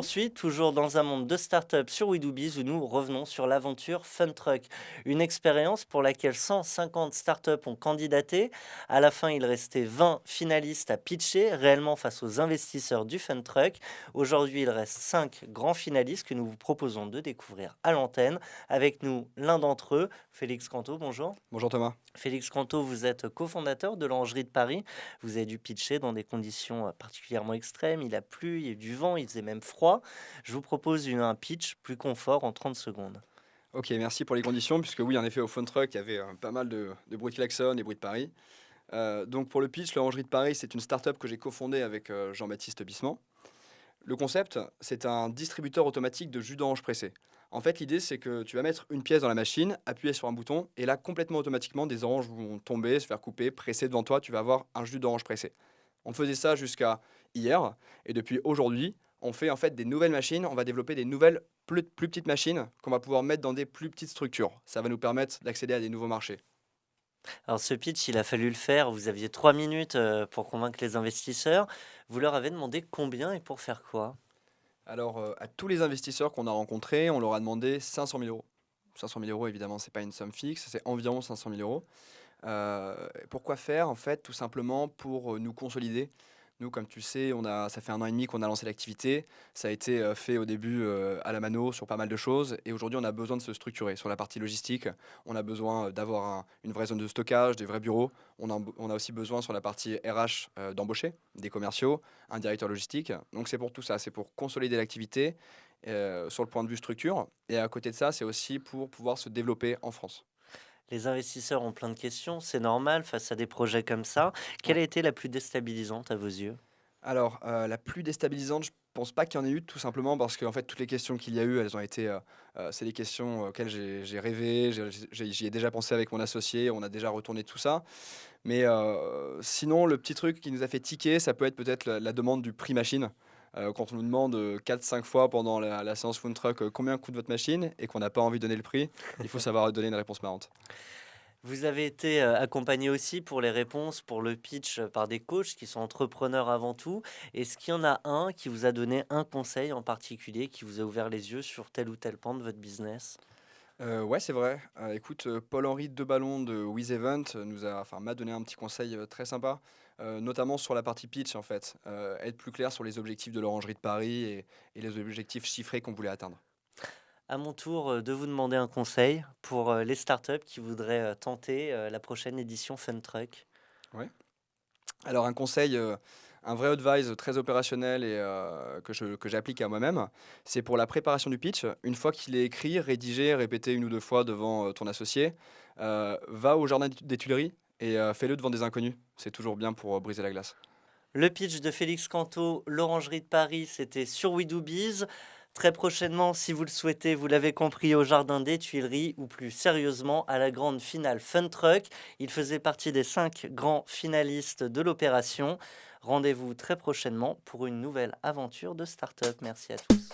poursuit, toujours dans un monde de start-up sur WeDoBiz, où nous revenons sur l'aventure FunTruck. Une expérience pour laquelle 150 start-up ont candidaté. À la fin, il restait 20 finalistes à pitcher, réellement face aux investisseurs du FunTruck. Aujourd'hui, il reste 5 grands finalistes que nous vous proposons de découvrir à l'antenne. Avec nous, l'un d'entre eux, Félix Canto, bonjour. Bonjour Thomas. Félix Canto, vous êtes cofondateur de l'Orangerie de Paris. Vous avez dû pitcher dans des conditions particulièrement extrêmes. Il a plu, il y a eu du vent, il faisait même froid. Je vous propose un pitch plus confort en 30 secondes. Ok, merci pour les conditions, puisque oui, en effet, au FunTruck, il y avait pas mal de bruit de klaxon et bruit de Paris. Donc pour le pitch, l'Orangerie de Paris, c'est une start-up que j'ai cofondée avec Jean-Baptiste Bissement. Le concept, c'est un distributeur automatique de jus d'orange pressé. En fait, l'idée, c'est que tu vas mettre une pièce dans la machine, appuyer sur un bouton, et là, complètement automatiquement, des oranges vont tomber, se faire couper, presser devant toi, tu vas avoir un jus d'orange pressé. On faisait ça jusqu'à hier, et depuis aujourd'hui, on fait en fait des nouvelles machines, on va développer des nouvelles plus petites machines qu'on va pouvoir mettre dans des plus petites structures. Ça va nous permettre d'accéder à des nouveaux marchés. Alors ce pitch, il a fallu le faire. Vous aviez 3 minutes pour convaincre les investisseurs. Vous leur avez demandé combien et pour faire quoi? Alors, à tous les investisseurs qu'on a rencontrés, on leur a demandé 500 000 euros. 500 000 euros, évidemment, c'est pas une somme fixe, c'est environ 500 000 euros. Pourquoi faire? En fait, tout simplement pour nous consolider. Nous, comme tu le sais, ça fait 1 an et demi qu'on a lancé l'activité. Ça a été fait au début à la mano sur pas mal de choses. Et aujourd'hui, on a besoin de se structurer. Sur la partie logistique, on a besoin d'avoir une vraie zone de stockage, des vrais bureaux. On a aussi besoin sur la partie RH d'embaucher des commerciaux, un directeur logistique. Donc c'est pour tout ça, c'est pour consolider l'activité sur le point de vue structure. Et à côté de ça, c'est aussi pour pouvoir se développer en France. Les investisseurs ont plein de questions, c'est normal face à des projets comme ça. Quelle Ouais. a été la plus déstabilisante à vos yeux? Alors, la plus déstabilisante, je pense pas qu'il y en ait eu, tout simplement parce qu'en fait, toutes les questions qu'il y a eu, elles ont été, c'est des questions auxquelles j'ai rêvé, j'y ai déjà pensé avec mon associé, on a déjà retourné tout ça. Mais, sinon, le petit truc qui nous a fait tiquer, ça peut être peut-être la demande du prix machine. Quand on nous demande, 4-5 fois pendant la séance Fun Truck, combien coûte votre machine et qu'on n'a pas envie de donner le prix, il faut savoir donner une réponse marrante. Vous avez été accompagné aussi pour les réponses, pour le pitch par des coachs qui sont entrepreneurs avant tout. Est-ce qu'il y en a un qui vous a donné un conseil en particulier, qui vous a ouvert les yeux sur tel ou tel pan de votre business? Ouais, c'est vrai. Écoute, Paul-Henri Deballon de WizEvent m'a donné un petit conseil, très sympa, notamment sur la partie pitch, en fait. Être plus clair sur les objectifs de l'Orangerie de Paris et les objectifs chiffrés qu'on voulait atteindre. À mon tour de vous demander un conseil pour les startups qui voudraient tenter la prochaine édition Fun Truck. Ouais. Alors un conseil, un vrai advice très opérationnel et que j'applique à moi-même, c'est pour la préparation du pitch. Une fois qu'il est écrit, rédigé, répété 1 ou 2 fois devant, ton associé, va au jardin des Tuileries et fais-le devant des inconnus. C'est toujours bien pour, briser la glace. Le pitch de Félix Canto, l'Orangerie de Paris, c'était sur WeDoBiz. Très prochainement, si vous le souhaitez, vous l'avez compris, au Jardin des Tuileries, ou plus sérieusement, à la grande finale Fun Truck. Il faisait partie des 5 grands finalistes de l'opération. Rendez-vous très prochainement pour une nouvelle aventure de start-up. Merci à tous.